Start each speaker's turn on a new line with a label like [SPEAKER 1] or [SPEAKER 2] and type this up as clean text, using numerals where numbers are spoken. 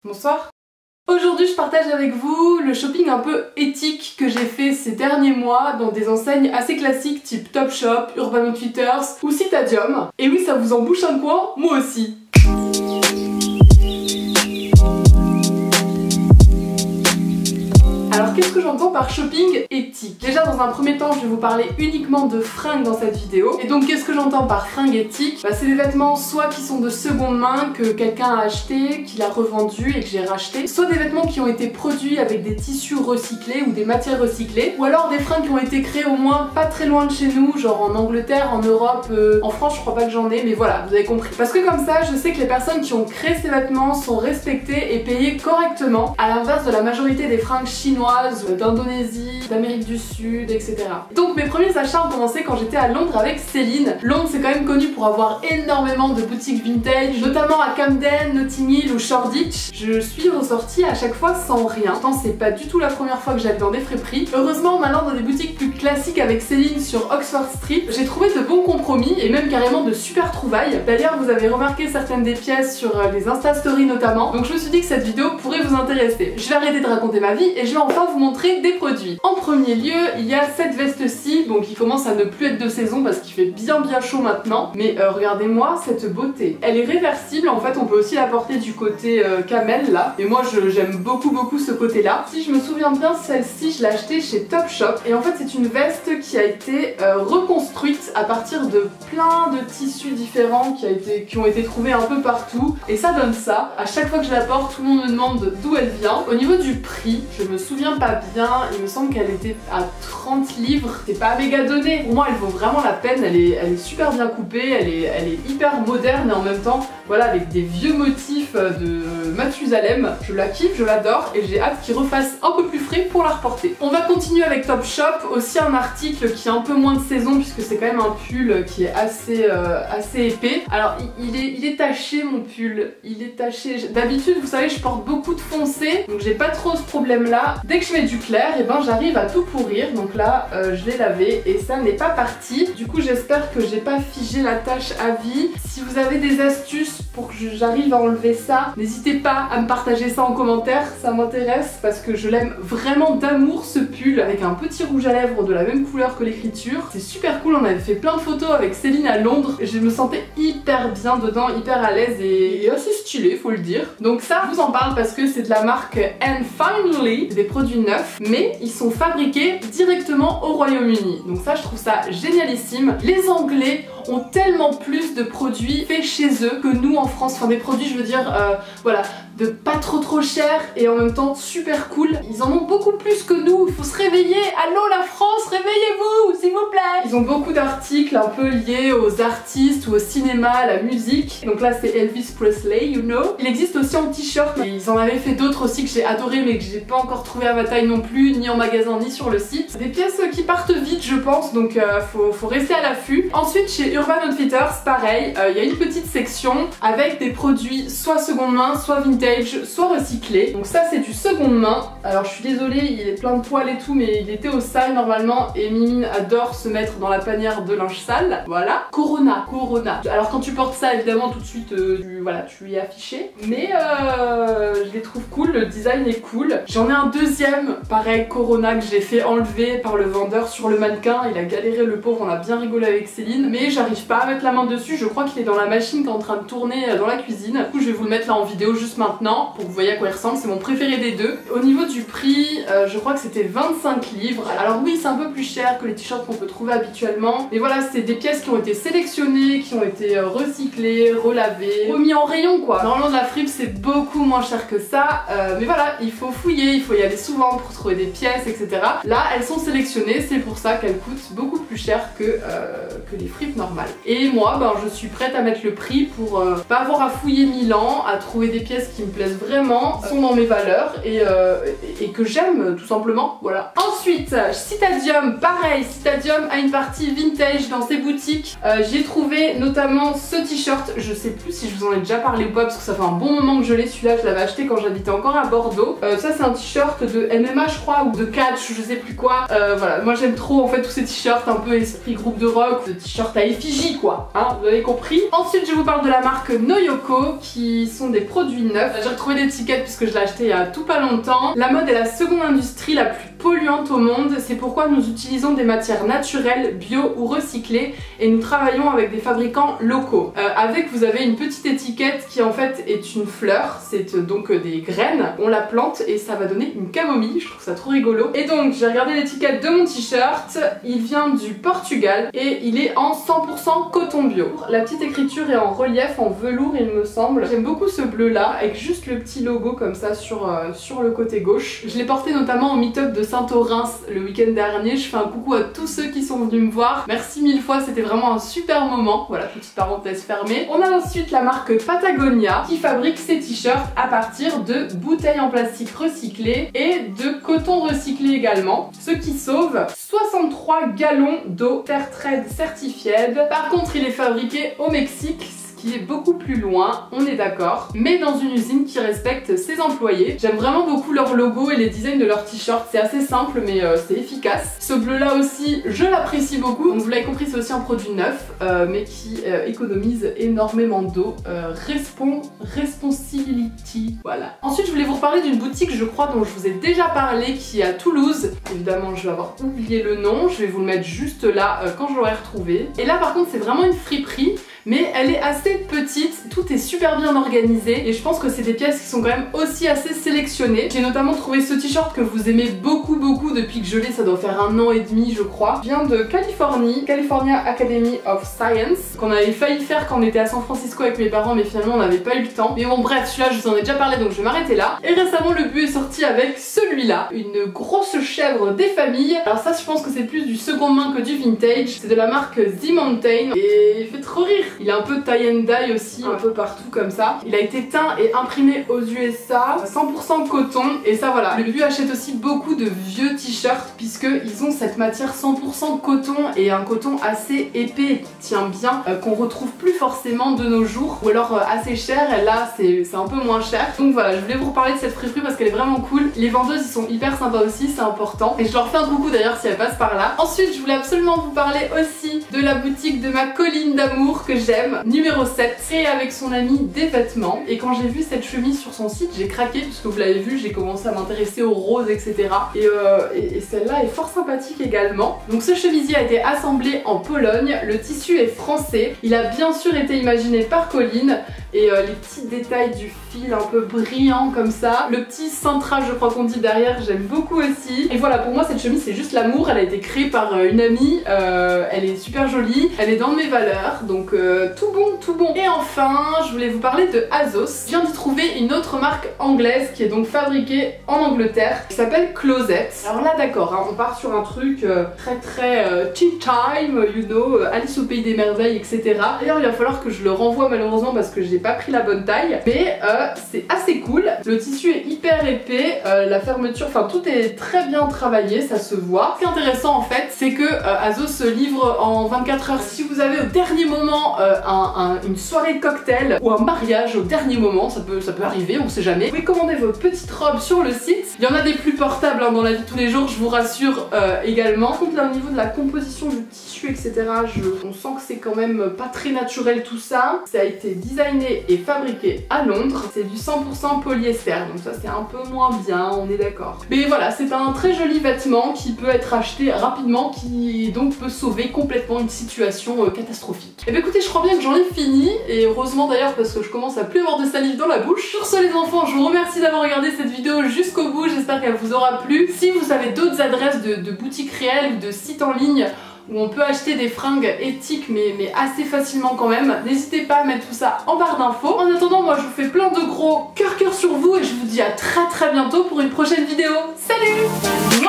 [SPEAKER 1] Bonsoir. Aujourd'hui je partage avec vous le shopping un peu éthique que j'ai fait ces derniers mois dans des enseignes assez classiques type Topshop, Urban Outfitters ou Citadium. Et oui, ça vous en bouche un coin, moi aussi. Alors qu'est-ce que j'entends par shopping éthique? Déjà dans un premier temps je vais vous parler uniquement de fringues dans cette vidéo. Et donc qu'est-ce que j'entends par fringues éthiques? C'est des vêtements soit qui sont de seconde main, que quelqu'un a acheté, qu'il a revendu et que j'ai racheté, soit des vêtements qui ont été produits avec des tissus recyclés ou des matières recyclées, ou alors des fringues qui ont été créées au moins pas très loin de chez nous, genre en Angleterre, en Europe, en France je crois pas que j'en ai, mais voilà, vous avez compris. Parce que comme ça je sais que les personnes qui ont créé ces vêtements sont respectées et payées correctement, à l'inverse de la majorité des fringues chinoises, d'Indonésie, d'Amérique du Sud, etc. Donc mes premiers achats ont commencé quand j'étais à Londres avec Céline. Londres c'est quand même connu pour avoir énormément de boutiques vintage, notamment à Camden, Notting Hill ou Shoreditch. Je suis ressortie à chaque fois sans rien. Pourtant c'est pas du tout la première fois que j'allais dans des friperies. Heureusement maintenant dans des boutiques plus classiques avec Céline sur Oxford Street, j'ai trouvé de bons compromis et même carrément de super trouvailles. D'ailleurs vous avez remarqué certaines des pièces sur les Insta Stories notamment, donc je me suis dit que cette vidéo pourrait vous intéresser. Je vais arrêter de raconter ma vie et je vais enfin vous montrer des produits. En premier lieu, il y a cette veste-ci, bon qui commence à ne plus être de saison parce qu'il fait bien chaud maintenant, mais regardez-moi cette beauté. Elle est réversible, en fait on peut aussi la porter du côté camel là, et moi j'aime beaucoup ce côté là. Si je me souviens bien, celle-ci je l'ai achetée chez Topshop, et en fait c'est une veste qui a été reconstruite à partir de plein de tissus différents qui ont été trouvés un peu partout, et ça donne ça. À chaque fois que je la porte, tout le monde me demande d'où elle vient. Au niveau du prix, je me souviens pas bien, il me semble qu'elle était à 30 livres, c'est pas méga donné. Pour moi elle vaut vraiment la peine, elle est super bien coupée, elle est hyper moderne et en même temps, voilà, avec des vieux motifs de Mathusalem. Je la kiffe, je l'adore et j'ai hâte qu'il refasse un peu plus frais pour la reporter. On va continuer avec Topshop, aussi un article qui est un peu moins de saison puisque c'est quand même un pull qui est assez épais. Alors il est taché mon pull, il est taché. D'habitude vous savez je porte beaucoup de foncé, donc j'ai pas trop ce problème là. Dès que je mets du clair, et ben j'arrive à tout pourrir. Donc là je l'ai lavé et ça n'est pas parti. Du coup j'espère que j'ai pas figé la tâche à vie. Si vous avez des astuces pour que j'arrive à enlever ça, n'hésitez pas à me partager ça en commentaire, ça m'intéresse parce que je l'aime vraiment d'amour ce pull avec un petit rouge à lèvres de la même couleur que l'écriture. C'est super cool, on avait fait plein de photos avec Céline à Londres et je me sentais hyper bien dedans, hyper à l'aise et assez stylé faut le dire. Donc ça je vous en parle parce que c'est de la marque And Finally, des produits neufs mais ils sont fabriqués directement au Royaume-Uni. Donc ça je trouve ça génialissime. Les Anglais ont tellement plus de produits faits chez eux que nous en France, enfin des produits je veux dire voilà, de pas trop cher et en même temps super cool. Ils en ont beaucoup plus que nous, il faut se réveiller. Allô la France, réveillez-vous s'il vous plaît. Ils ont beaucoup d'articles un peu liés aux artistes ou au cinéma, à la musique. Donc là c'est Elvis Presley, you know. Il existe aussi en t-shirt et ils en avaient fait d'autres aussi que j'ai adoré mais que j'ai pas encore trouvé à ma taille non plus, ni en magasin ni sur le site. Des pièces qui partent vite je pense, donc faut rester à l'affût. Ensuite chez Urban Outfitters, pareil, il y a une petite section avec des produits soit seconde main, soit vintage, soit recyclés. Donc ça c'est du seconde main. Alors je suis désolée, il est plein de poils et tout, mais il était au sale normalement et Mimine adore se mettre dans la panière de linge sale. Voilà. Corona. Alors quand tu portes ça évidemment tout de suite, tu lui es affiché. Mais je les trouve cool, le design est cool. J'en ai un deuxième, pareil, Corona, que j'ai fait enlever par le vendeur sur le mannequin. Il a galéré le pauvre, on a bien rigolé avec Céline, mais j'arrive pas à mettre la main dessus. Je crois qu'il est dans la machine qui est en train de tourner dans la cuisine. Du coup je vais vous le mettre là en vidéo juste maintenant pour que vous voyez à quoi il ressemble. C'est mon préféré des deux. Au niveau du prix, je crois que c'était 25 livres. Alors oui c'est un peu plus cher que les t-shirts qu'on peut trouver habituellement, mais voilà, c'est des pièces qui ont été sélectionnées, qui ont été recyclées, relavées, remis en rayon quoi. Normalement de la fripe c'est beaucoup moins cher que ça, mais voilà, il faut fouiller, il faut y aller souvent pour trouver des pièces, etc. Là elles sont sélectionnées, c'est pour ça qu'elles coûtent beaucoup plus cher que les fripes normales. Et moi je suis prête à mettre le prix pour pas avoir à fouiller 1000 ans, à trouver des pièces qui me plaisent vraiment, sont dans mes valeurs et que j'aime tout simplement, voilà. Ensuite Citadium, pareil, Citadium a une partie vintage dans ses boutiques. J'ai trouvé notamment ce t-shirt, je sais plus si je vous en ai déjà parlé ou pas parce que ça fait un bon moment que je l'ai, celui-là je l'avais acheté quand j'habitais encore à Bordeaux. Ça c'est un t-shirt de MMA je crois, ou de catch, je sais plus quoi. Voilà, moi j'aime trop en fait tous ces t-shirts un peu esprit groupe de rock, de t-shirts à effigie quoi, hein, vous avez compris. Ensuite je vous parle de la marque Noyoko, qui sont des produits neufs. J'ai retrouvé l'étiquette puisque je l'ai acheté il y a tout pas longtemps. La mode est la seconde industrie la plus polluante au monde, c'est pourquoi nous utilisons des matières naturelles, bio ou recyclées, et nous travaillons avec des fabricants locaux. Avec, vous avez une petite étiquette qui en fait est une fleur, c'est donc des graines, on la plante et ça va donner une camomille, je trouve ça trop rigolo. Et donc j'ai regardé l'étiquette de mon t-shirt, il vient du Portugal et il est en 100% coton bio. La petite écriture est en relief, en velours il me semble. J'aime beaucoup ce bleu là, avec juste le petit logo comme ça sur le côté gauche. Je l'ai porté notamment au meet-up de Saint-Orens le week-end dernier. Je fais un coucou à tous ceux qui sont venus me voir. Merci mille fois, c'était vraiment un super moment. Voilà, petite parenthèse fermée. On a ensuite la marque Patagonia qui fabrique ses t-shirts à partir de bouteilles en plastique recyclées et de coton recyclé également. Ce qui sauve 63 gallons d'eau Fairtrade Certified. Par contre, il est fabriqué au Mexique, qui est beaucoup plus loin, on est d'accord, mais dans une usine qui respecte ses employés. J'aime vraiment beaucoup leur logo et les designs de leurs t-shirts, c'est assez simple mais c'est efficace. Ce bleu là aussi, je l'apprécie beaucoup. Donc vous l'avez compris, c'est aussi un produit neuf, mais qui économise énormément d'eau. Responsibility, voilà. Ensuite je voulais vous reparler d'une boutique, je crois, dont je vous ai déjà parlé, qui est à Toulouse. Évidemment je vais avoir oublié le nom, je vais vous le mettre juste là quand je l'aurai retrouvé. Et là par contre c'est vraiment une friperie, mais elle est assez petite, tout est super bien organisé et je pense que c'est des pièces qui sont quand même aussi assez sélectionnées. J'ai notamment trouvé ce t-shirt que vous aimez beaucoup depuis que je l'ai, ça doit faire 1 an et demi je crois. Il vient de Californie, California Academy of Science, qu'on avait failli faire quand on était à San Francisco avec mes parents mais finalement on n'avait pas eu le temps. Mais bon bref, celui-là je vous en ai déjà parlé donc je vais m'arrêter là. Et récemment le but est sorti avec celui-là, une grosse chèvre des familles. Alors ça je pense que c'est plus du seconde main que du vintage, c'est de la marque The Mountain et il fait trop rire. Il est un peu tie and dye aussi, un peu partout comme ça. Il a été teint et imprimé aux USA, 100% coton. Et ça voilà, le but achète aussi beaucoup de vieux t-shirts puisqu'ils ont cette matière 100% coton et un coton assez épais qui tient bien, qu'on retrouve plus forcément de nos jours, ou alors assez cher, et là c'est un peu moins cher. Donc voilà, je voulais vous reparler de cette friperie parce qu'elle est vraiment cool. Les vendeuses ils sont hyper sympas aussi, c'est important. Et je leur fais un coucou d'ailleurs si elles passent par là. Ensuite je voulais absolument vous parler aussi de la boutique de ma colline d'amour que j'aime, numéro 7, et avec son ami des vêtements. Et quand j'ai vu cette chemise sur son site, j'ai craqué puisque vous l'avez vu, j'ai commencé à m'intéresser aux roses, etc. Et celle-là est fort sympathique également. Donc ce chemisier a été assemblé en Pologne, le tissu est français, il a bien sûr été imaginé par Colline, et les petits détails du fil un peu brillant comme ça, le petit cintrage je crois qu'on dit derrière, j'aime beaucoup aussi. Et voilà, pour moi cette chemise c'est juste l'amour, elle a été créée par une amie, elle est super jolie, elle est dans mes valeurs, donc tout bon, tout bon. Et enfin je voulais vous parler de ASOS. Je viens d'y trouver une autre marque anglaise qui est donc fabriquée en Angleterre, qui s'appelle Closet. Alors là d'accord, hein, on part sur un truc très tea time, you know, Alice au pays des merveilles, etc. D'ailleurs il va falloir que je le renvoie malheureusement parce que j'ai pas pris la bonne taille, mais c'est assez cool. Le tissu est hyper épais, la fermeture, enfin tout est très bien travaillé, ça se voit. Ce qui est intéressant en fait, c'est que ASOS se livre en 24 heures. Si vous avez au dernier moment une soirée de cocktail ou un mariage au dernier moment, ça peut arriver, on sait jamais. Vous pouvez commander votre petite robe sur le site. Il y en a des plus portables hein, dans la vie de tous les jours, je vous rassure également. Par contre là au niveau de la composition du tissu, etc., on sent que c'est quand même pas très naturel tout ça. Ça a été designé et fabriqué à Londres. C'est du 100% polyester, donc ça c'est un peu moins bien, on est d'accord. Mais voilà, c'est un très joli vêtement qui peut être acheté rapidement, qui donc peut sauver complètement une situation catastrophique. Et bien écoutez, je crois bien que j'en ai fini, et heureusement d'ailleurs parce que je commence à plus avoir de salive dans la bouche. Sur ce les enfants, je vous remercie d'avoir regardé cette vidéo jusqu'au bout, j'espère qu'elle vous aura plu. Si vous avez d'autres adresses de boutiques réelles ou de sites en ligne où on peut acheter des fringues éthiques mais assez facilement quand même, n'hésitez pas à mettre tout ça en barre d'infos. En attendant, moi je vous fais plein de gros cœur sur vous et je vous dis à très bientôt pour une prochaine vidéo. Salut!